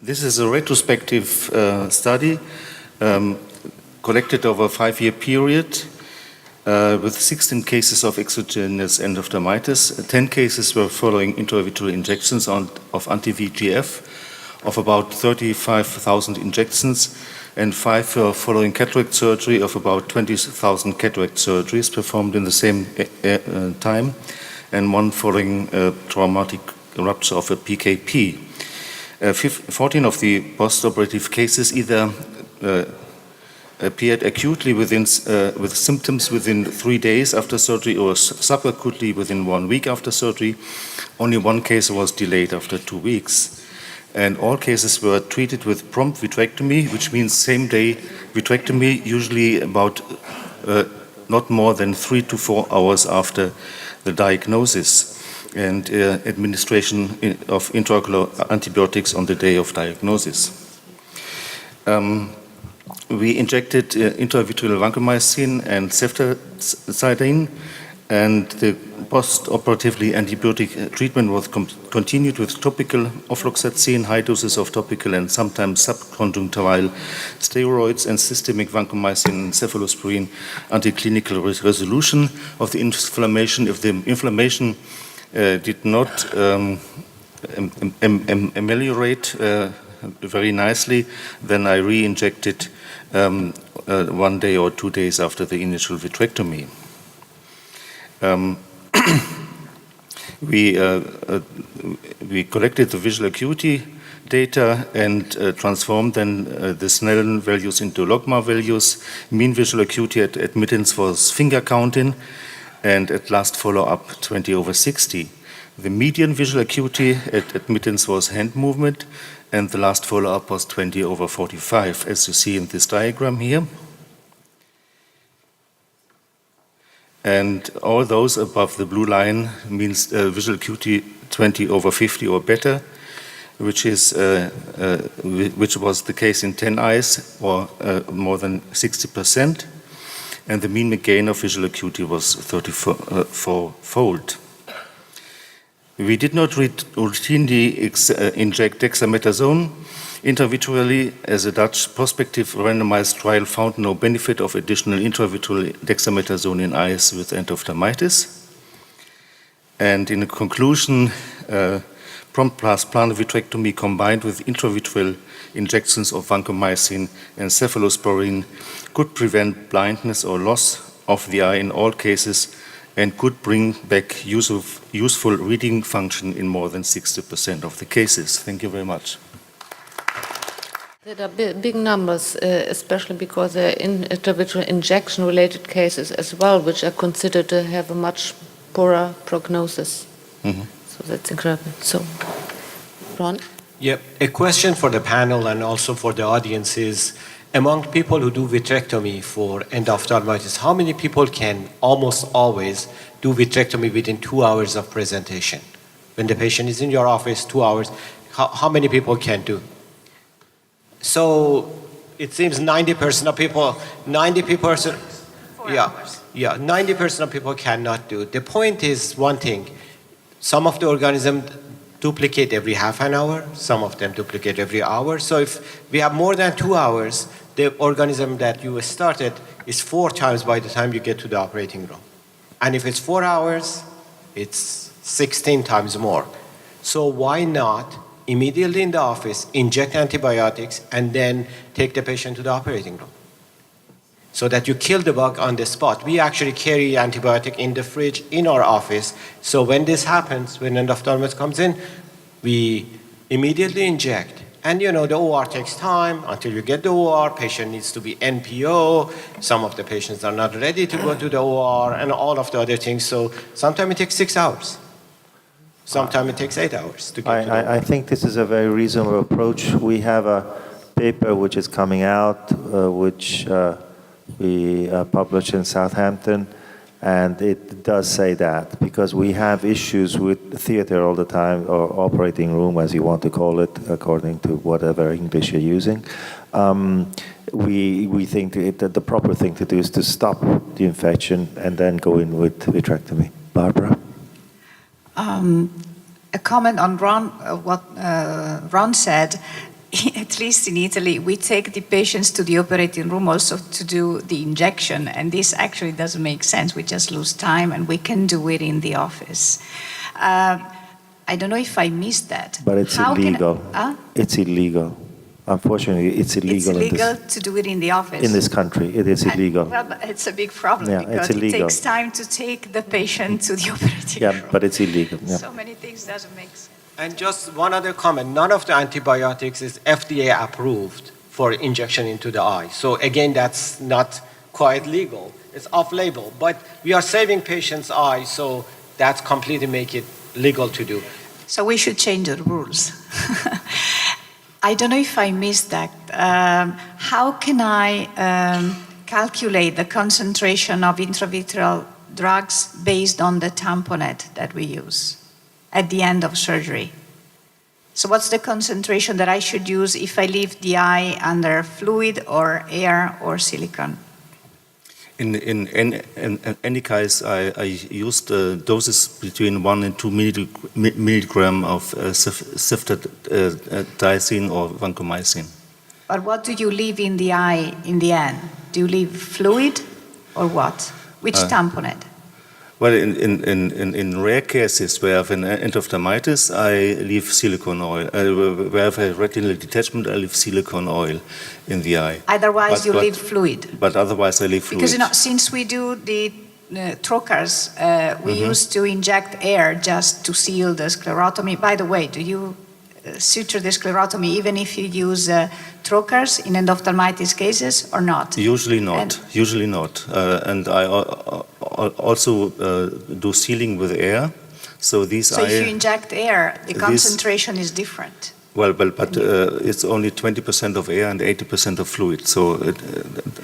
This is a retrospective study collected over a 5-year period with 16 cases of exogenous endophthalmitis. 10 cases were following intravitreal injections of anti-VEGF of about 35,000 injections, and 5 were following cataract surgery of about 20,000 cataract surgeries performed in the same time, and 1 following traumatic rupture of a PKP. 14 of the postoperative cases either appeared acutely with symptoms within 3 days after surgery or subacutely within 1 week after surgery. Only 1 case was delayed after 2 weeks. And all cases were treated with prompt vitrectomy, which means same-day vitrectomy, usually about not more than 3 to 4 hours after the diagnosis, and administration of intraocular antibiotics on the day of diagnosis. We injected intravitreal vancomycin and ceftazidime, and the post-operatively antibiotic treatment was continued with topical ofloxacin, high doses of topical and sometimes subconjunctival steroids, and systemic vancomycin and cephalosporin until clinical resolution of the inflammation. If the inflammation did not ameliorate very nicely, then I re-injected 1 day or 2 days after the initial vitrectomy. We collected the visual acuity data and transformed then the Snellen values into logMAR values. Mean visual acuity at admittance was finger counting, and at last follow-up 20/60. The median visual acuity at admittance was hand movement, and the last follow-up was 20/45, as you see in this diagram here. And all those above the blue line means visual acuity 20/50 or better, which was the case in 10 eyes, or more than 60%. And the mean gain of visual acuity was 34-fold. We did not routinely inject dexamethasone intravitreally, as a Dutch prospective randomized trial found no benefit of additional intravitreal dexamethasone in eyes with endophthalmitis. And in conclusion, prompt plus Plana vitrectomy combined with intravitreal injections of vancomycin and cephalosporin could prevent blindness or loss of the eye in all cases, and could bring back useful reading function in more than 60% of the cases. Thank you very much. There are big numbers, especially because there are intravitreal injection-related cases as well, which are considered to have a much poorer prognosis. Mm-hmm. So that's incredible. So, Ron? Yeah, a question for the panel and also for the audience is, among people who do vitrectomy for endophthalmitis, how many people can almost always do vitrectomy within 2 hours of presentation? When the patient is in your office, 2 hours, how many people can do? So it seems 90% of people, 90%, yeah, 90% of people cannot do. The point is one thing, some of the organisms duplicate every half an hour, some of them duplicate every hour. So if we have more than 2 hours, the organism that you started is 4 times by the time you get to the operating room. And if it's 4 hours, it's 16 times more. So why not immediately in the office inject antibiotics and then take the patient to the operating room, so that you kill the bug on the spot? We actually carry antibiotic in the fridge in our office. So when this happens, when an endophthalmologist comes in, we immediately inject. And you know, the OR takes time until you get the OR. Patient needs to be NPO. Some of the patients are not ready to go to the OR, and all of the other things. So sometimes it takes 6 hours. Sometimes it takes 8 hours to get to the OR. I think this is a very reasonable approach. We have a paper which is coming out, which we published in Southampton, and it does say that, because we have issues with theater all the time, or operating room, as you want to call it, according to whatever English you're using. We think that the proper thing to do is to stop the infection and then go in with vitrectomy. Barbara? A comment on what Ron said. at least in Italy, we take the patients to the operating room also to do the injection, and this actually doesn't make sense. We just lose time, and we can do it in the office. I don't know if I missed that. But it's illegal. It's illegal. Unfortunately, it's illegal. It's illegal to do it in the office. In this country, it is illegal. Well, but it's a big problem because it's it illegal. takes time to take the patient to the operating room. Yeah, but it's illegal. Yeah. So many things doesn't make sense. And just one other comment, none of the antibiotics is FDA approved for injection into the eye. So again, that's not quite legal. It's off-label, but we are saving patients' eyes, so that's completely make it legal to do. So we should change the rules. I don't know if I missed that. How can I calculate the concentration of intravitreal drugs based on the tamponade that we use at the end of surgery? So what's the concentration that I should use if I leave the eye under fluid or air or silicone? In any case, I used doses between 1 and 2 milligram of ceftazidime or vancomycin. But what do you leave in the eye in the end? Do you leave fluid or what? Which tamponade? Well, in rare cases where I have an endophthalmitis, I leave silicone oil. Where I have a retinal detachment, I leave silicone oil in the eye. Otherwise, you leave fluid. But otherwise, I leave fluid. Because since we do the trocars, we used to inject air just to seal the sclerotomy. By the way, do you suture the sclerotomy even if you use trocars in endophthalmitis cases or not? Usually not. Usually not. And I also do sealing with air. So if you inject air, the concentration is different. Well, but it's only 20% of air and 80% of fluid, so it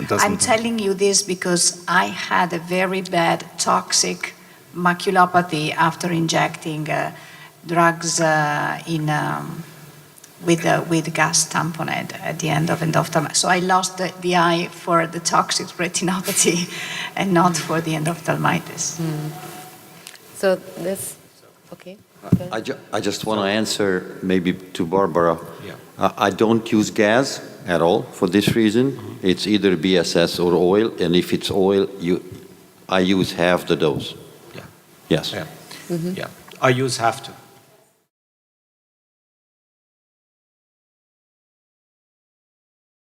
doesn't. I'm telling you this because I had a very bad toxic maculopathy after injecting drugs with gas tamponade at the end of endophthalmitis. So I lost the eye for the toxic retinopathy and not for the endophthalmitis. So this, okay. I just want to answer maybe to Barbara. Yeah. I don't use gas at all for this reason. It's either BSS or oil, and if it's oil, I use half the dose. Yeah. Yes. Yeah. Yeah. I use have to.